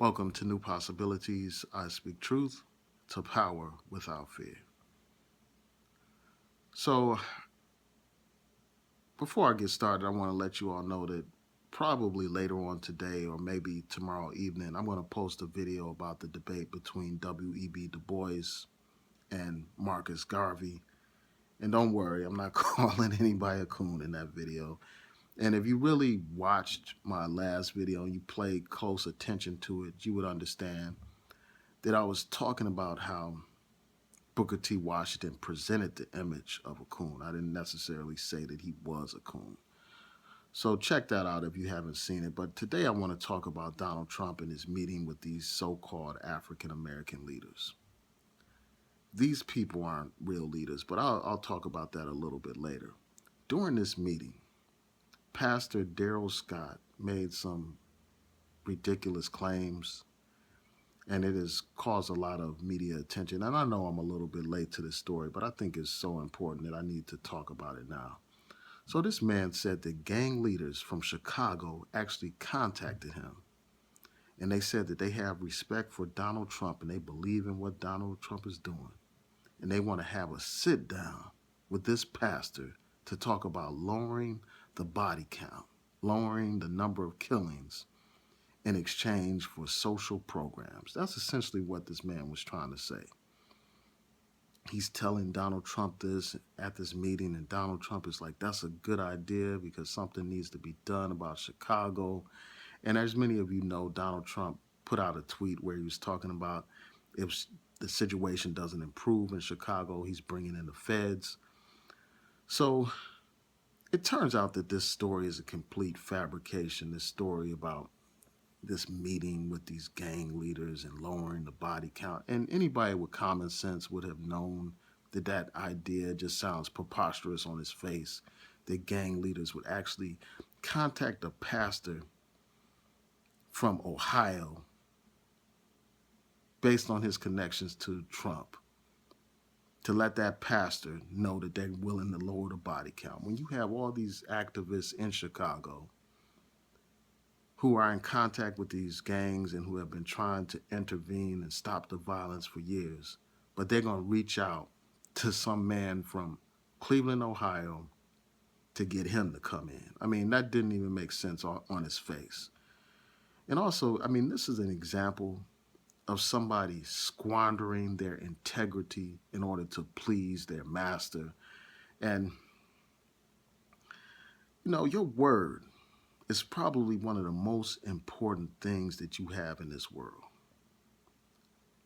Welcome to New Possibilities. I speak truth to power without fear. So, before I get started, I want to let you all know that probably later on today or maybe tomorrow evening, I'm going to post a video about the debate between W.E.B. Du Bois and Marcus Garvey. And don't worry, I'm not calling anybody a coon in that video. And if you really watched my last video and you paid close attention to it, you would understand that I was talking about how Booker T. Washington presented the image of a coon. I didn't necessarily say that he was a coon. So check that out if you haven't seen it. But today I want to talk about Donald Trump and his meeting with these so-called African American leaders. These people aren't real leaders, but I'll talk about that a little bit later. During this meeting, Pastor Darrell Scott made some ridiculous claims, and it has caused a lot of media attention. And I know I'm a little bit late to this story, but I think it's so important that I need to talk about it now. So this man said that gang leaders from Chicago actually contacted him, and they said that they have respect for Donald Trump and they believe in what Donald Trump is doing, and they want to have a sit down with this pastor to talk about lowering the body count, lowering the number of killings in exchange for social programs. That's essentially what this man was trying to say. He's telling Donald Trump this at this meeting, and Donald Trump is like, that's a good idea because something needs to be done about Chicago. And as many of you know, Donald Trump put out a tweet where he was talking about if the situation doesn't improve in Chicago, he's bringing in the feds. So it turns out that this story is a complete fabrication. This story about this meeting with these gang leaders and lowering the body count. And anybody with common sense would have known that that idea just sounds preposterous on its face, that gang leaders would actually contact a pastor from Ohio based on his connections to Trump to let that pastor know that they're willing to lower the body count. When you have all these activists in Chicago who are in contact with these gangs and who have been trying to intervene and stop the violence for years, but they're going to reach out to some man from Cleveland, Ohio to get him to come in. I mean, that didn't even make sense on his face. And also, I mean, this is an example of somebody squandering their integrity in order to please their master. And, your word is probably one of the most important things that you have in this world.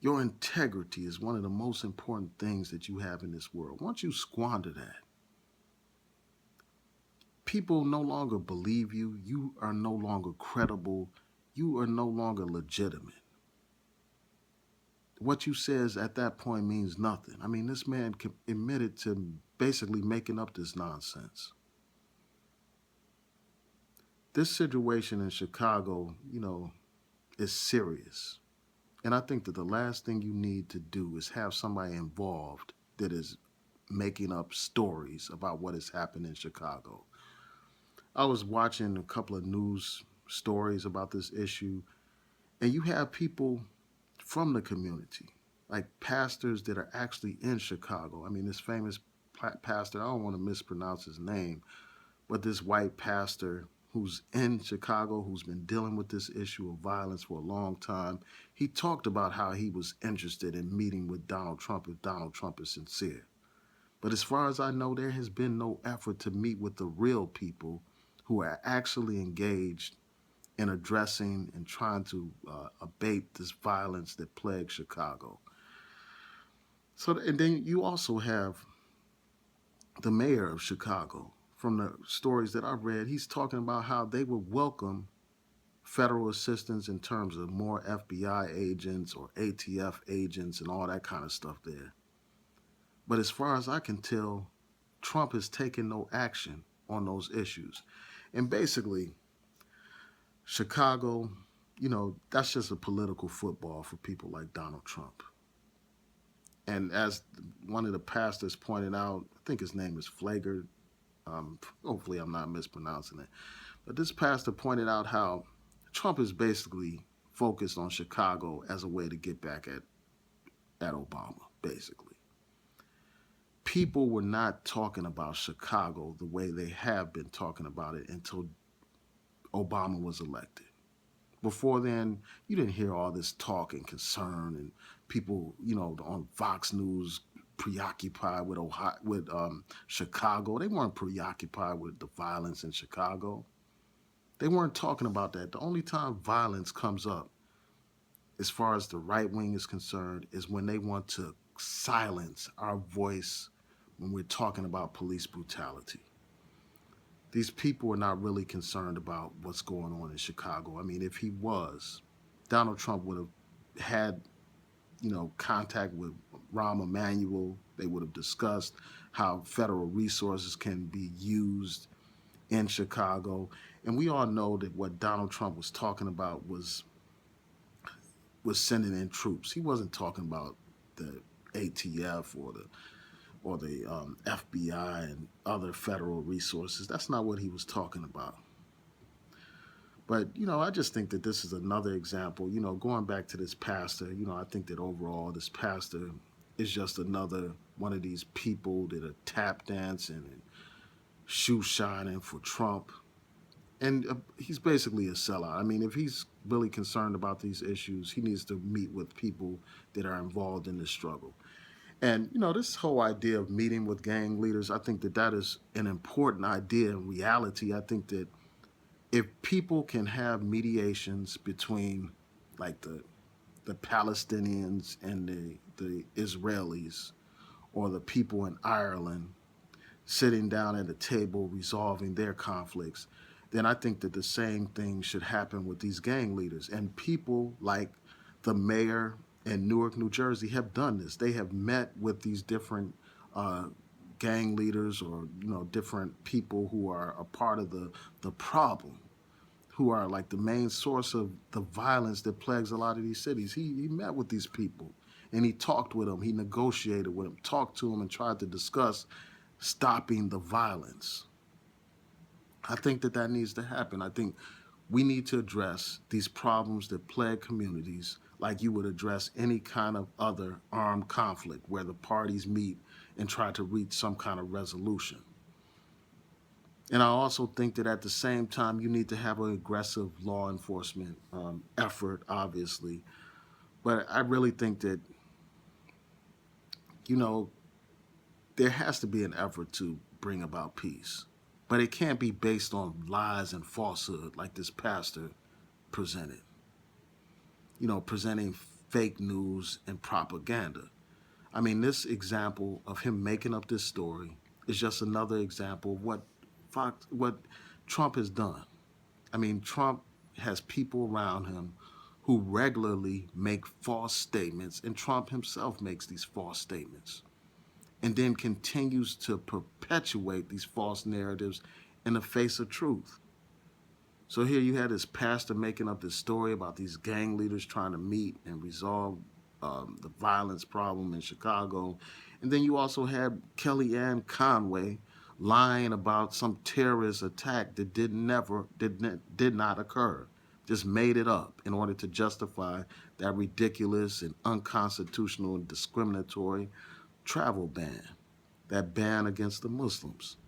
Your integrity is one of the most important things that you have in this world. Once you squander that, people no longer believe you. You are no longer credible. You are no longer legitimate. What you says at that point means nothing. I mean, this man admitted to basically making up this nonsense. This situation in Chicago, is serious. And I think that the last thing you need to do is have somebody involved that is making up stories about what has happened in Chicago. I was watching a couple of news stories about this issue, and you have people from the community, like pastors that are actually in Chicago. I mean, this famous pastor, I don't want to mispronounce his name, but this white pastor who's in Chicago, who's been dealing with this issue of violence for a long time, he talked about how he was interested in meeting with Donald Trump if Donald Trump is sincere. But as far as I know, there has been no effort to meet with the real people who are actually engaged in addressing and trying to abate this violence that plagues Chicago. So, and then you also have the mayor of Chicago. From the stories that I've read, he's talking about how they would welcome federal assistance in terms of more FBI agents or ATF agents and all that kind of stuff there. But as far as I can tell, Trump has taken no action on those issues. And basically, Chicago, that's just a political football for people like Donald Trump. And as one of the pastors pointed out, I think his name is Flager. Hopefully I'm not mispronouncing it. But this pastor pointed out how Trump is basically focused on Chicago as a way to get back at Obama, basically. People were not talking about Chicago the way they have been talking about it until Obama was elected. Before then, you didn't hear all this talk and concern and people, on Fox News preoccupied with Chicago. They weren't preoccupied with the violence in Chicago. They weren't talking about that. The only time violence comes up, as far as the right wing is concerned, is when they want to silence our voice when we're talking about police brutality. These people are not really concerned about what's going on in Chicago. I mean, if he was, Donald Trump would have had, contact with Rahm Emanuel. They would have discussed how federal resources can be used in Chicago. And we all know that what Donald Trump was talking about was sending in troops. He wasn't talking about the ATF or the FBI and other federal resources. That's not what he was talking about. But, I just think that this is another example, going back to this pastor, I think that overall this pastor is just another one of these people that are tap dancing and shoe shining for Trump. And he's basically a sellout. I mean, if he's really concerned about these issues, he needs to meet with people that are involved in this struggle. And, this whole idea of meeting with gang leaders, I think that that is an important idea in reality. I think that if people can have mediations between, like, the Palestinians and the Israelis, or the people in Ireland sitting down at a table resolving their conflicts, then I think that the same thing should happen with these gang leaders. And people like the mayor in Newark, New Jersey have done this. They have met with these different uh, gang leaders, or different people who are a part of the problem, who are like the main source of the violence that plagues a lot of these cities. He met with these people and he talked with them. He negotiated with them, talked to them, and tried to discuss stopping the violence. I think that that needs to happen. I think we need to address these problems that plague communities like you would address any kind of other armed conflict where the parties meet and try to reach some kind of resolution. And I also think that at the same time, you need to have an aggressive law enforcement effort, obviously. But I really think that, you know, there has to be an effort to bring about peace. But it can't be based on lies and falsehood like this pastor presented, presenting fake news and propaganda. I mean, this example of him making up this story is just another example of what Trump has done. I mean, Trump has people around him who regularly make false statements, and Trump himself makes these false statements and then continues to perpetuate these false narratives in the face of truth. So here you had this pastor making up this story about these gang leaders trying to meet and resolve the violence problem in Chicago. And then you also had Kellyanne Conway lying about some terrorist attack that did not occur. Just made it up in order to justify that ridiculous and unconstitutional and discriminatory travel ban, that ban against the Muslims.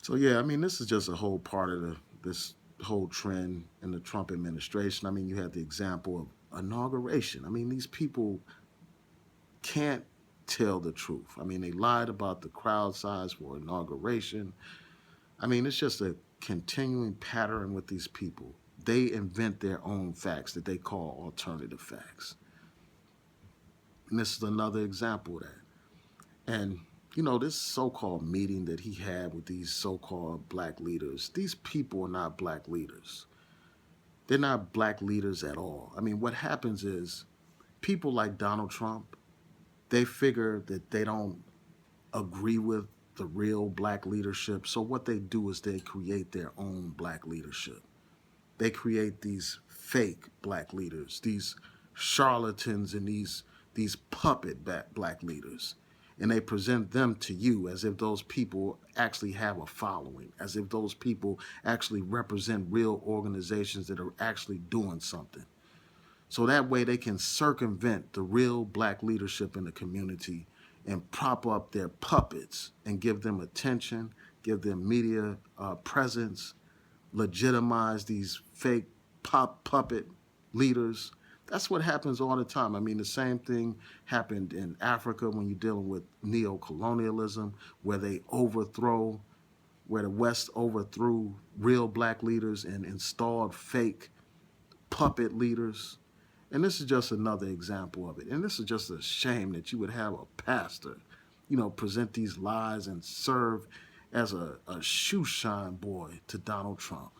So yeah, I mean, this is just a whole part of this whole trend in the Trump administration. I mean, you had the example of inauguration. I mean, these people can't tell the truth. I mean, they lied about the crowd size for inauguration. I mean, it's just a continuing pattern with these people. They invent their own facts that they call alternative facts. And this is another example of that. And, this so-called meeting that he had with these so-called black leaders, these people are not black leaders. They're not black leaders at all. I mean, what happens is people like Donald Trump, they figure that they don't agree with the real black leadership. So what they do is they create their own black leadership. They create these fake black leaders, these charlatans and these puppet black leaders. and they present them to you as if those people actually have a following, as if those people actually represent real organizations that are actually doing something. So that way they can circumvent the real black leadership in the community and prop up their puppets and give them attention, give them media presence, legitimize these fake puppet leaders. That's what happens all the time. I mean, the same thing happened in Africa when you're dealing with neo-colonialism, where they overthrow, where the West overthrew real black leaders and installed fake puppet leaders. And this is just another example of it. And this is just a shame that you would have a pastor, present these lies and serve as a shoe shine boy to Donald Trump.